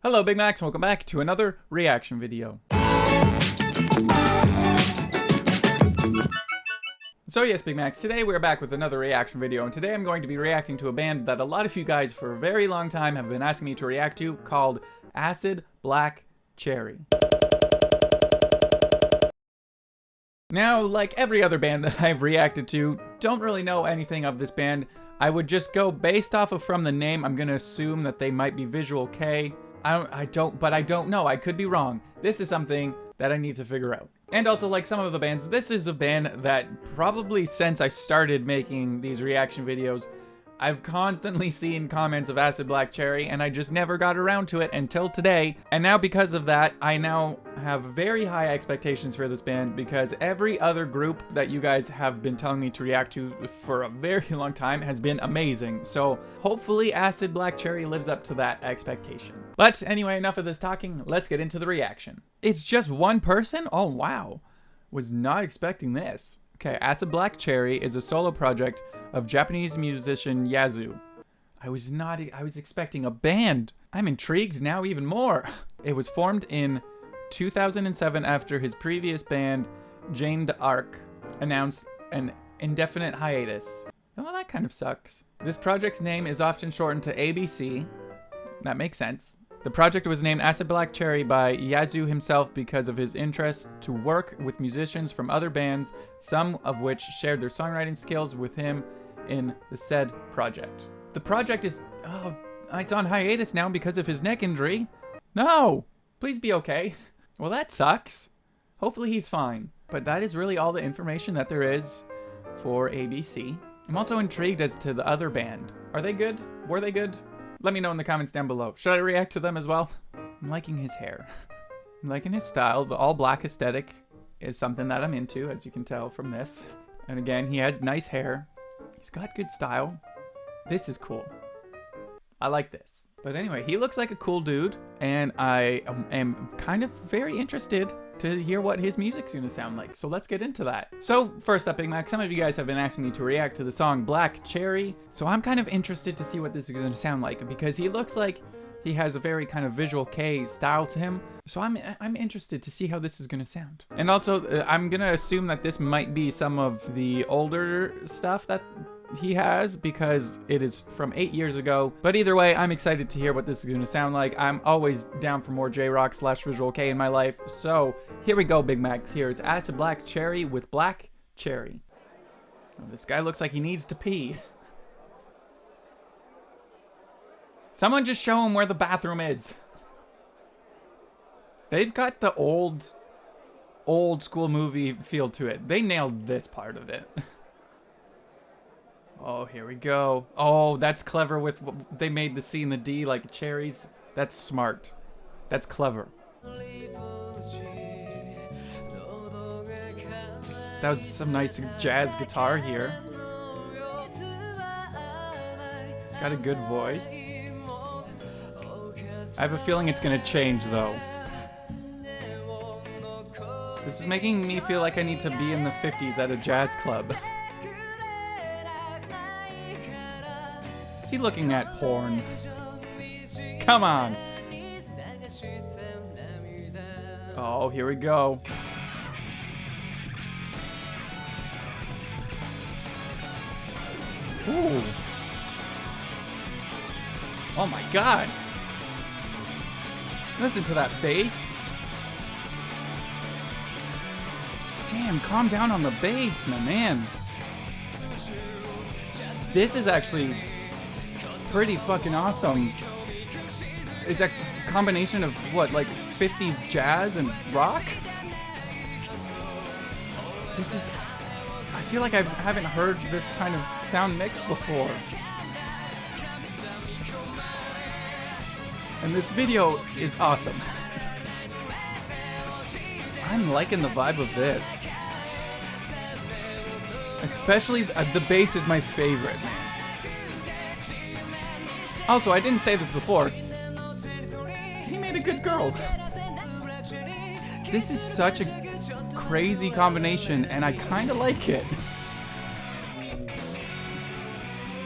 Hello Big Macs, welcome back to another reaction video. So yes, Big Macs, today we're back with another reaction video, and today I'm going to be reacting to a band that a lot of you guys for a very long time have been asking me to react to, called Acid Black Cherry. Now, like every other band that I've reacted to, don't really know anything of this band. I would just go based off of from the name. I'm gonna assume that they might be Visual K. I don't know. I could be wrong. This is something that I need to figure out. And also, like some of the bands, this is a band that probably since I started making these reaction videos, I've constantly seen comments of Acid Black Cherry, and I just never got around to it until today. And now because of that, I now have very high expectations for this band, because every other group that you guys have been telling me to react to for a very long time has been amazing. So hopefully Acid Black Cherry lives up to that expectation. But anyway, enough of this talking, let's get into the reaction. It's just one person? Oh wow. Was not expecting this. Okay, Acid Black Cherry is a solo project of Japanese musician Yazu. I was expecting a band. I'm intrigued now even more. It was formed in 2007 after his previous band, Jane d'Arc, announced an indefinite hiatus. Well, that kind of sucks. This project's name is often shortened to ABC. That makes sense. The project was named Acid Black Cherry by Yazu himself because of his interest to work with musicians from other bands, some of which shared their songwriting skills with him in the said project. The project is, it's on hiatus now because of his neck injury. No, please be okay. Well, that sucks. Hopefully he's fine. But that is really all the information that there is for ABC. I'm also intrigued as to the other band. Are they good? Were they good? Let me know in the comments down below. Should I react to them as well? I'm liking his hair. I'm liking his style. The all black aesthetic is something that I'm into, as you can tell from this. And again, he has nice hair. He's got good style. This is cool. I like this. But anyway, he looks like a cool dude, and I am kind of very interested to hear what his music's gonna sound like. So let's get into that. So first up, Big Mac, some of you guys have been asking me to react to the song Black Cherry. So I'm kind of interested to see what this is gonna sound like, because he looks like he has a very kind of Visual K style to him. So I'm interested to see how this is gonna sound. And also, I'm gonna assume that this might be some of the older stuff that he has, because it is from 8 years ago. But either way, I'm excited to hear what this is going to sound like. I'm always down for more J-Rock / Visual K in my life. So here we go, Big Macs. Here is Acid Black Cherry with Black Cherry. Oh, this guy looks like he needs to pee. Someone just show him where the bathroom is. They've got the old school movie feel to it. They nailed this part of it. Oh, here we go. Oh, that's clever with what they made the C and the D like cherries. That's smart. That's clever. That was some nice jazz guitar here. He's got a good voice. I have a feeling it's gonna change though. This is making me feel like I need to be in the 50s at a jazz club. Is he looking at porn? Come on. Oh, here we go. Ooh. Oh my God. Listen to that bass. Damn, calm down on the bass, my man. This is actually pretty fucking awesome. It's a combination of what, like 50s jazz and rock? This is, I feel like I haven't heard this kind of sound mix before. And this video is awesome. I'm liking the vibe of this. Especially, the bass is my favorite, man. Also, I didn't say this before. He made a good girl. This is such a crazy combination, and I kind of like it.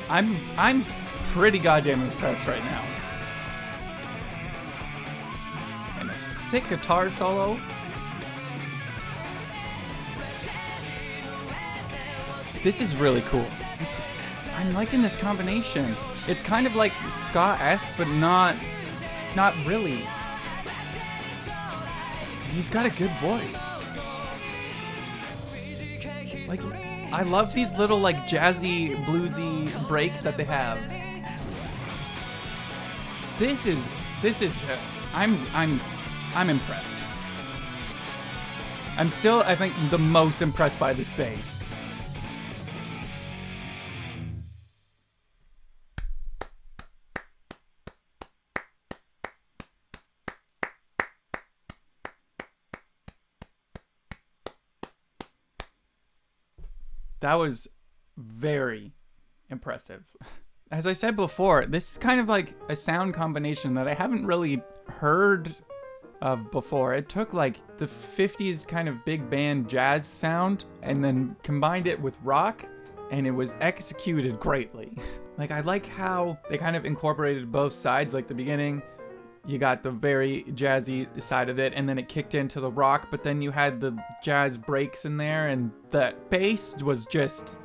I'm pretty goddamn impressed right now. sick guitar solo. This is really cool. I'm liking this combination. It's kind of like ska-esque, but not really. He's got a good voice. Like, I love these little like jazzy, bluesy breaks that they have. This is. I'm impressed. I'm still, I think, the most impressed by this bass. That was very impressive. As I said before, this is kind of like a sound combination that I haven't really heard of before. It took like the 50s kind of big band jazz sound and then combined it with rock, and it was executed greatly. Like, I like how they kind of incorporated both sides. Like the beginning, you got the very jazzy side of it, and then it kicked into the rock, but then you had the jazz breaks in there, and the bass was just...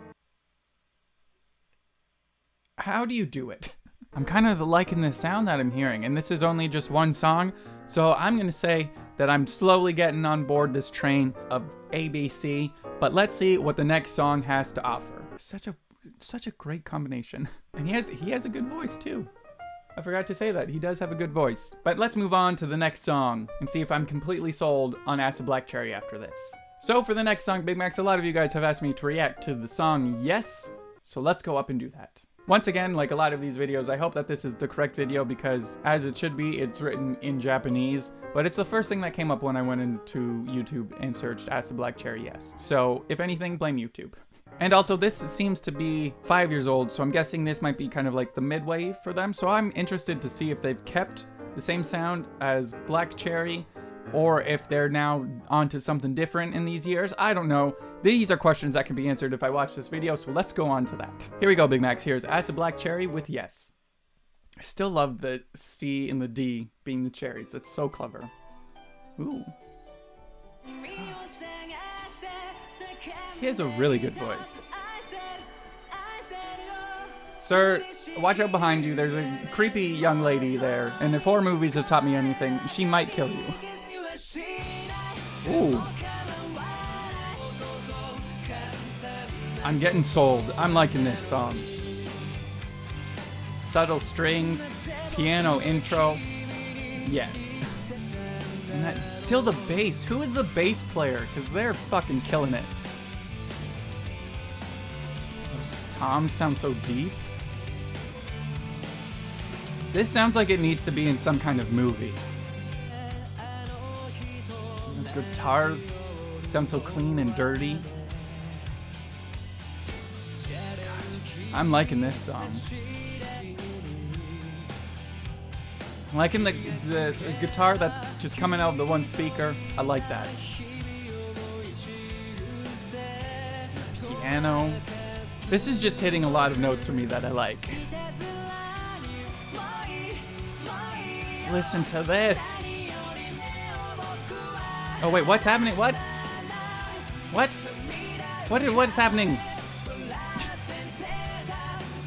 How do you do it? I'm kind of liking the sound that I'm hearing, and this is only just one song, so I'm gonna say that I'm slowly getting on board this train of ABC, but let's see what the next song has to offer. Such a great combination. And he has a good voice too. I forgot to say that. He does have a good voice. But let's move on to the next song and see if I'm completely sold on Acid Black Cherry after this. So for the next song, Big Macs, a lot of you guys have asked me to react to the song Yes, so let's go up and do that. Once again, like a lot of these videos, I hope that this is the correct video because, as it should be, it's written in Japanese, but it's the first thing that came up when I went into YouTube and searched Acid Black Cherry Yes. So, if anything, blame YouTube. And also, this seems to be 5 years old, so I'm guessing this might be kind of like the midway for them. So I'm interested to see if they've kept the same sound as Black Cherry, or if they're now onto something different in these years. I don't know. These are questions that can be answered if I watch this video, so let's go on to that. Here we go, Big Macs. Here's Acid Black Cherry with Yes. I still love the C and the D being the cherries. That's so clever. Ooh. He has a really good voice. Sir, watch out behind you. There's a creepy young lady there, and if horror movies have taught me anything, she might kill you. Ooh. I'm getting sold. I'm liking this song. Subtle strings, piano intro. Yes. And that, still the bass. Who is the bass player? Because they're fucking killing it. Those toms sound so deep. This sounds like it needs to be in some kind of movie. Those guitars sound so clean and dirty. God, I'm liking this song. I'm liking the guitar that's just coming out of the one speaker. I like that. Piano. This is just hitting a lot of notes for me that I like. Listen to this. Oh wait, what's happening? What? What's happening?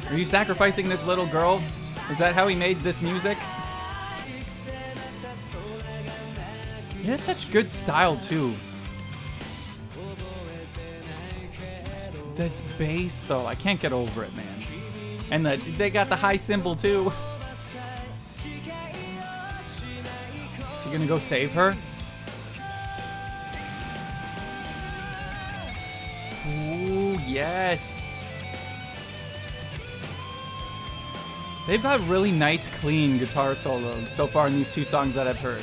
Are you sacrificing this little girl? Is that how he made this music? He has such good style too. That's bass though. I can't get over it, man. And they got the high cymbal too. Is he gonna go save her? Ooh, yes. They've got really nice, clean guitar solos so far in these two songs that I've heard.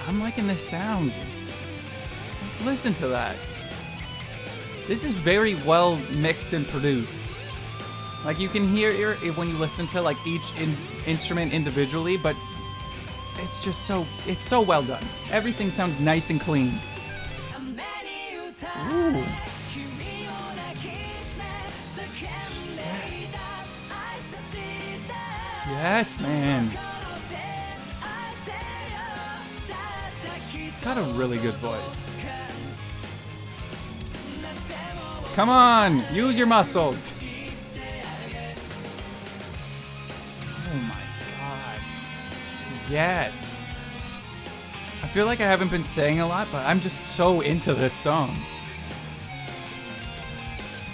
I'm liking this sound. Listen to that. This is very well mixed and produced. Like, you can hear it when you listen to like each instrument individually, but it's just it's so well done. Everything sounds nice and clean. Ooh. Yes, man. He's got a really good voice. Come on, use your muscles. Oh my god. Yes. I feel like I haven't been saying a lot, but I'm just so into this song.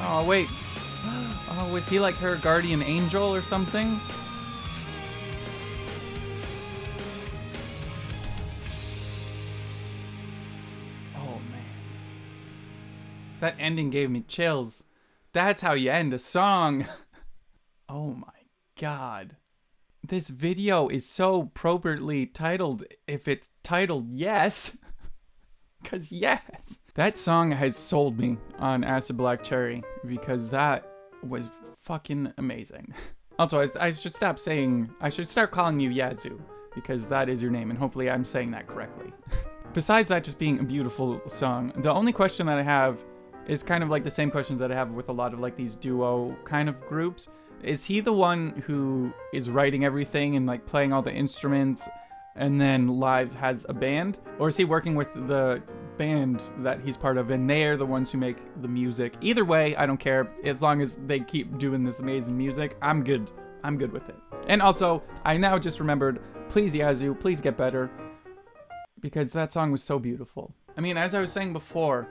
Oh, wait. Oh, was he like her guardian angel or something? Oh, man. That ending gave me chills. That's how you end a song. Oh my god. This video is so appropriately titled if it's titled Yes. Because yes. That song has sold me on Acid Black Cherry because that was fucking amazing. Also, I should stop saying, I should start calling you Yazoo because that is your name and hopefully I'm saying that correctly. Besides that just being a beautiful song, the only question that I have is kind of like the same questions that I have with a lot of like these duo kind of groups. Is he the one who is writing everything and like playing all the instruments and then live has a band? Or is he working with the band that he's part of and they're the ones who make the music? Either way, I don't care. As long as they keep doing this amazing music, I'm good. I'm good with it. And also, I now just remembered, please Yazoo, please get better. Because that song was so beautiful. I mean, as I was saying before,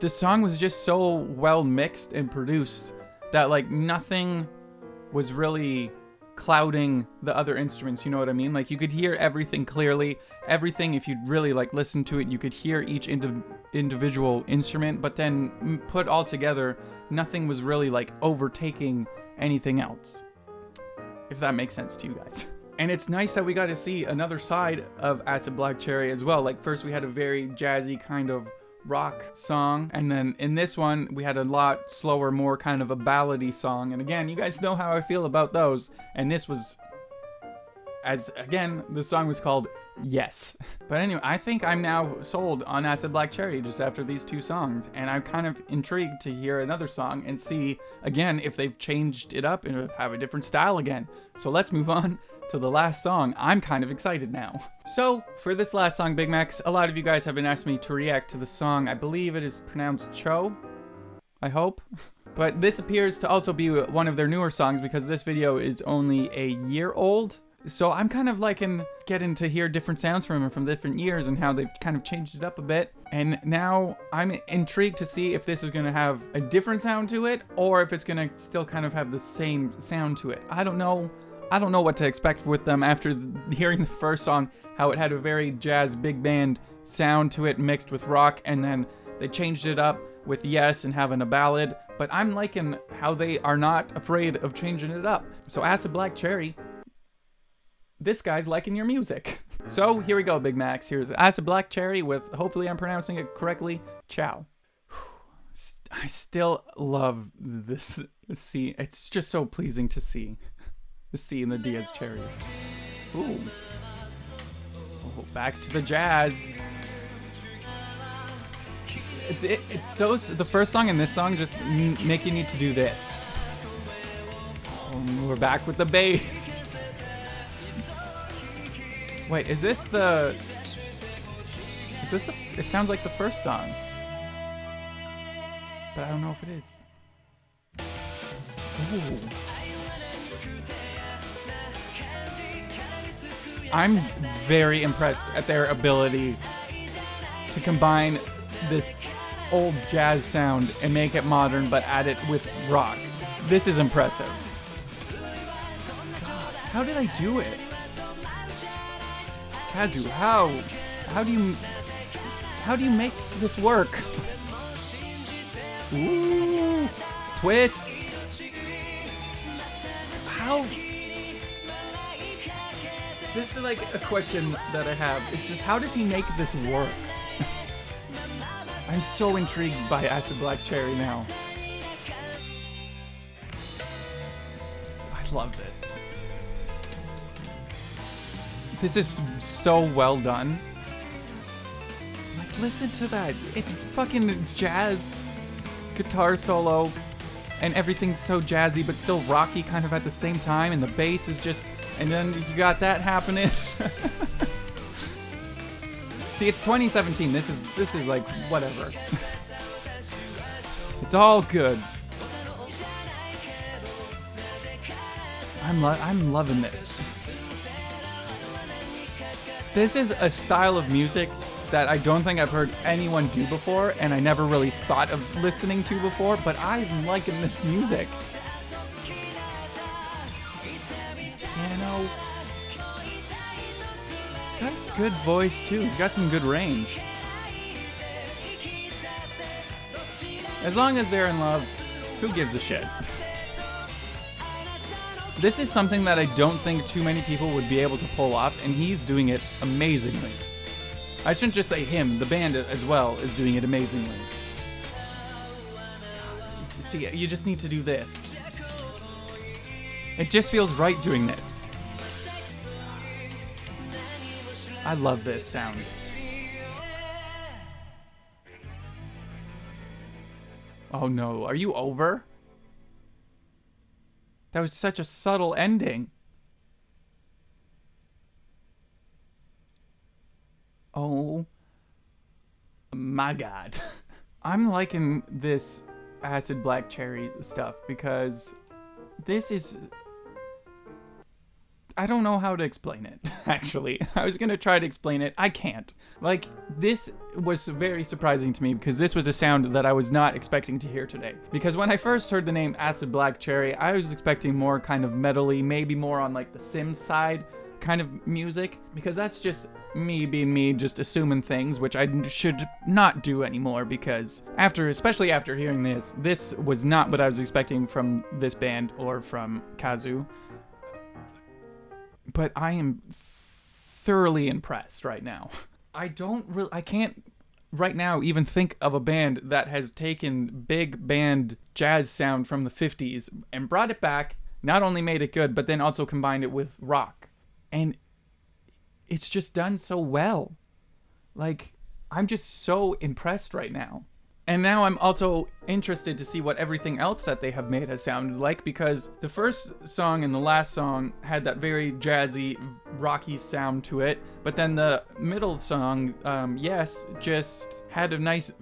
the song was just so well mixed and produced that like nothing was really clouding the other instruments, you know what I mean? Like you could hear everything clearly. Everything, if you'd really like listen to it, you could hear each individual instrument, but then put all together, nothing was really like overtaking anything else. If that makes sense to you guys. And it's nice that we got to see another side of Acid Black Cherry as well. Like first we had a very jazzy kind of rock song, and then in this one we had a lot slower, more kind of a ballady song. And again, you guys know how I feel about those. And this was, as again, the song was called Yes. But anyway, I think I'm now sold on Acid Black Cherry just after these two songs, and I'm kind of intrigued to hear another song and see again if they've changed it up and have a different style again. So let's move on to the last song. I'm kind of excited now. So for this last song, Big Macs, a lot of you guys have been asking me to react to the song. I believe it is pronounced Cho, I hope. But this appears to also be one of their newer songs because this video is only a year old. So I'm kind of like getting to hear different sounds from him from different years and how they've kind of changed it up a bit. And now I'm intrigued to see if this is going to have a different sound to it or if it's going to still kind of have the same sound to it. I don't know. I don't know what to expect with them after hearing the first song, how it had a very jazz big band sound to it mixed with rock, and then they changed it up with Yes and having a ballad. But I'm liking how they are not afraid of changing it up. So Acid Black Cherry, this guy's liking your music. So here we go, Big Macs. Here's Acid Black Cherry with, hopefully I'm pronouncing it correctly, Ciao. I still love this C. It's just so pleasing to see. The C and the D as cherries. Ooh. Oh, back to the jazz. The first song and this song just make you need to do this. Oh, we're back with the bass. Wait, is this the... It sounds like the first song. But I don't know if it is. Ooh. I'm very impressed at their ability to combine this old jazz sound and make it modern, but add it with rock. This is impressive. God, how did I do it? Kazu, how do you make this work? Ooh, twist. How? This is like a question that I have. It's just, how does he make this work? I'm so intrigued by Acid Black Cherry now. I love this. This is so well done. Like, listen to that. It's fucking jazz guitar solo, and everything's so jazzy but still rocky kind of at the same time, and the bass is just... And then you got that happening. See, it's 2017. This is like whatever. It's all good. I'm loving this. This is a style of music that I don't think I've heard anyone do before, and I never really thought of listening to before, but I'm liking this music. Piano. He's got a good voice too. He's got some good range. As long as they're in love, who gives a shit? This is something that I don't think too many people would be able to pull off, and he's doing it amazingly. I shouldn't just say him, the band as well is doing it amazingly. See, you just need to do this. It just feels right doing this. I love this sound. Oh no, are you over? That was such a subtle ending. Oh my god. I'm liking this Acid Black Cherry stuff because this is... I don't know how to explain it, actually. I was gonna try to explain it. I can't. Like, this was very surprising to me because this was a sound that I was not expecting to hear today. Because when I first heard the name Acid Black Cherry, I was expecting more kind of metal-y, maybe more on like the Sims side kind of music. Because that's just me being me, just assuming things, which I should not do anymore because especially after hearing this was not what I was expecting from this band or from Kazu. But I am thoroughly impressed right now. I can't right now even think of a band that has taken big band jazz sound from the 50s and brought it back, not only made it good, but then also combined it with rock. And it's just done so well. Like, I'm just so impressed right now. And now I'm also interested to see what everything else that they have made has sounded like, because the first song and the last song had that very jazzy, rocky sound to it, but then the middle song, Yes, just had a nice,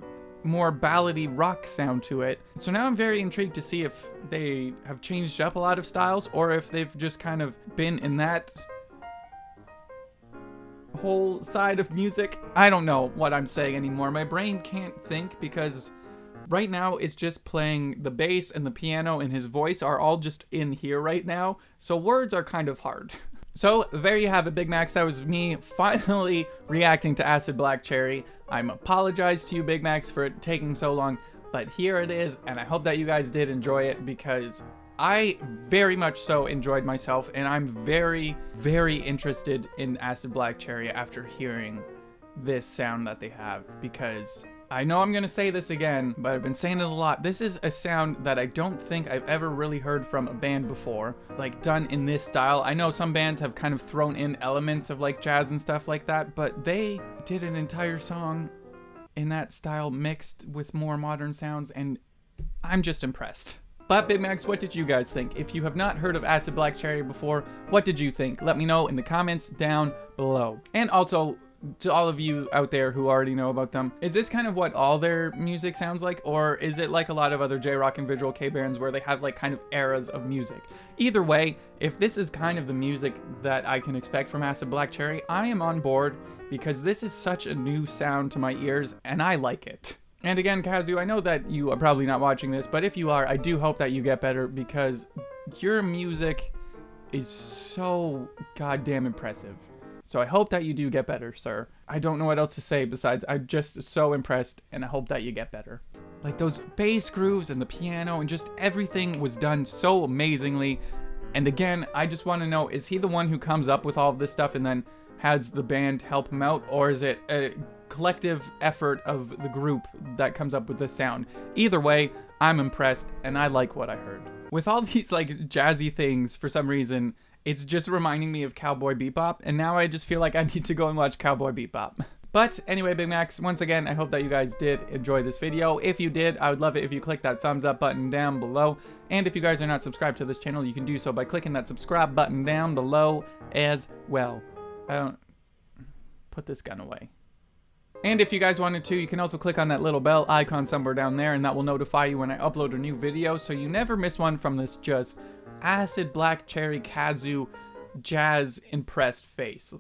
more ballady rock sound to it. So now I'm very intrigued to see if they have changed up a lot of styles, or if they've just kind of been in that whole side of music. I don't know what I'm saying anymore. My brain can't think because right now it's just playing the bass and the piano and his voice are all just in here right now. So words are kind of hard. So there you have it, Big Macs. That was me finally reacting to Acid Black Cherry. I'm apologize to you, Big Macs, for it taking so long, but here it is, and I hope that you guys did enjoy it because I very much so enjoyed myself, and I'm very, very interested in Acid Black Cherry after hearing this sound that they have, because I know I'm gonna say this again, but I've been saying it a lot. This is a sound that I don't think I've ever really heard from a band before, like done in this style. I know some bands have kind of thrown in elements of like jazz and stuff like that, but they did an entire song in that style mixed with more modern sounds, and I'm just impressed. But Big Macs, what did you guys think? If you have not heard of Acid Black Cherry before, what did you think? Let me know in the comments down below. And also, to all of you out there who already know about them, is this kind of what all their music sounds like? Or is it like a lot of other J-Rock and Visual K bands where they have like kind of eras of music? Either way, if this is kind of the music that I can expect from Acid Black Cherry, I am on board because this is such a new sound to my ears and I like it. And again, Kazu, I know that you are probably not watching this, but if you are, I do hope that you get better because your music is so goddamn impressive. So I hope that you do get better, sir. I don't know what else to say besides I'm just so impressed and I hope that you get better. Like those bass grooves and the piano and just everything was done so amazingly. And again, I just want to know, is he the one who comes up with all of this stuff and then has the band help him out? Or is it a collective effort of the group that comes up with this sound? Either way, I'm impressed and I like what I heard. With all these like jazzy things, for some reason, it's just reminding me of Cowboy Bebop, and now I just feel like I need to go and watch Cowboy Bebop. But anyway, Big Macs, once again, I hope that you guys did enjoy this video. If you did, I would love it if you click that thumbs up button down below. And if you guys are not subscribed to this channel, you can do so by clicking that subscribe button down below as well. I don't... Put this gun away. And if you guys wanted to, you can also click on that little bell icon somewhere down there, and that will notify you when I upload a new video, so you never miss one from this just acid black cherry kazoo jazz impressed face.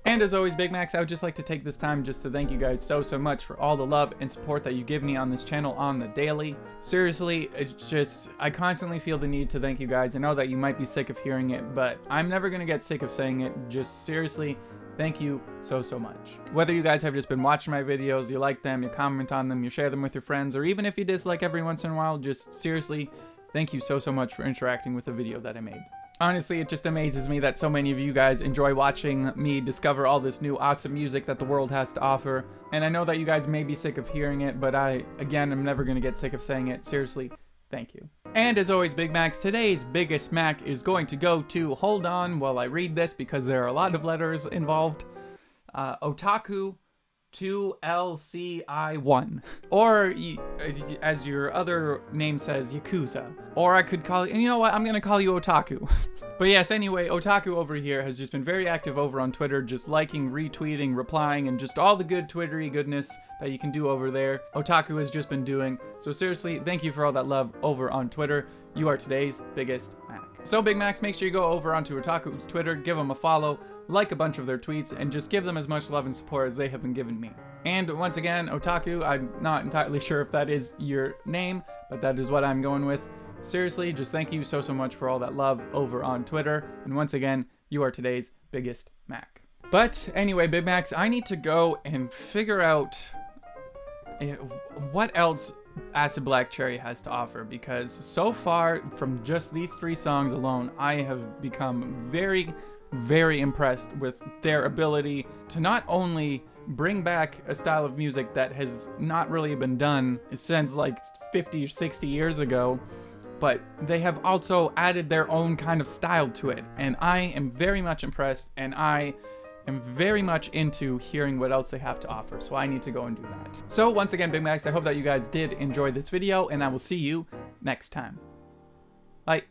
And as always, Big Macs, I would just like to take this time just to thank you guys so much for all the love and support that you give me on this channel on the daily. Seriously, it's just, I constantly feel the need to thank you guys. I know that you might be sick of hearing it, but I'm never gonna get sick of saying it. Just seriously, thank you so much. Whether you guys have just been watching my videos, you like them, you comment on them, you share them with your friends, or even if you dislike every once in a while, just seriously, thank you so much for interacting with the video that I made. Honestly, it just amazes me that so many of you guys enjoy watching me discover all this new awesome music that the world has to offer. And I know that you guys may be sick of hearing it, but I, again, am never gonna get sick of saying it. Seriously, thank you. And as always, Big Macs, today's biggest Mac is going to go to, hold on while I read this because there are a lot of letters involved, Otaku 2LCI1, or as your other name says, Yakuza. Or I could call you, and you know what, I'm gonna call you Otaku. But yes, anyway, Otaku over here has just been very active over on Twitter, just liking, retweeting, replying, and just all the good Twittery goodness that you can do over there. Otaku has just been doing. So seriously, thank you for all that love over on Twitter. You are today's biggest Mac. So Big Macs, make sure you go over onto Otaku's Twitter, give them a follow, like a bunch of their tweets, and just give them as much love and support as they have been giving me. And once again, Otaku, I'm not entirely sure if that is your name, but that is what I'm going with. Seriously, just thank you so much for all that love over on Twitter. And once again, you are today's biggest Mac. But anyway, Big Macs, I need to go and figure out what else Acid Black Cherry has to offer, because so far from just these 3 songs alone, I have become very impressed with their ability to not only bring back a style of music that has not really been done since like 50 or 60 years ago, but they have also added their own kind of style to it. And I am very much impressed, and I am very much into hearing what else they have to offer, so I need to go and do that. So once again, Big Macs, I hope that you guys did enjoy this video, and I will see you next time. Bye.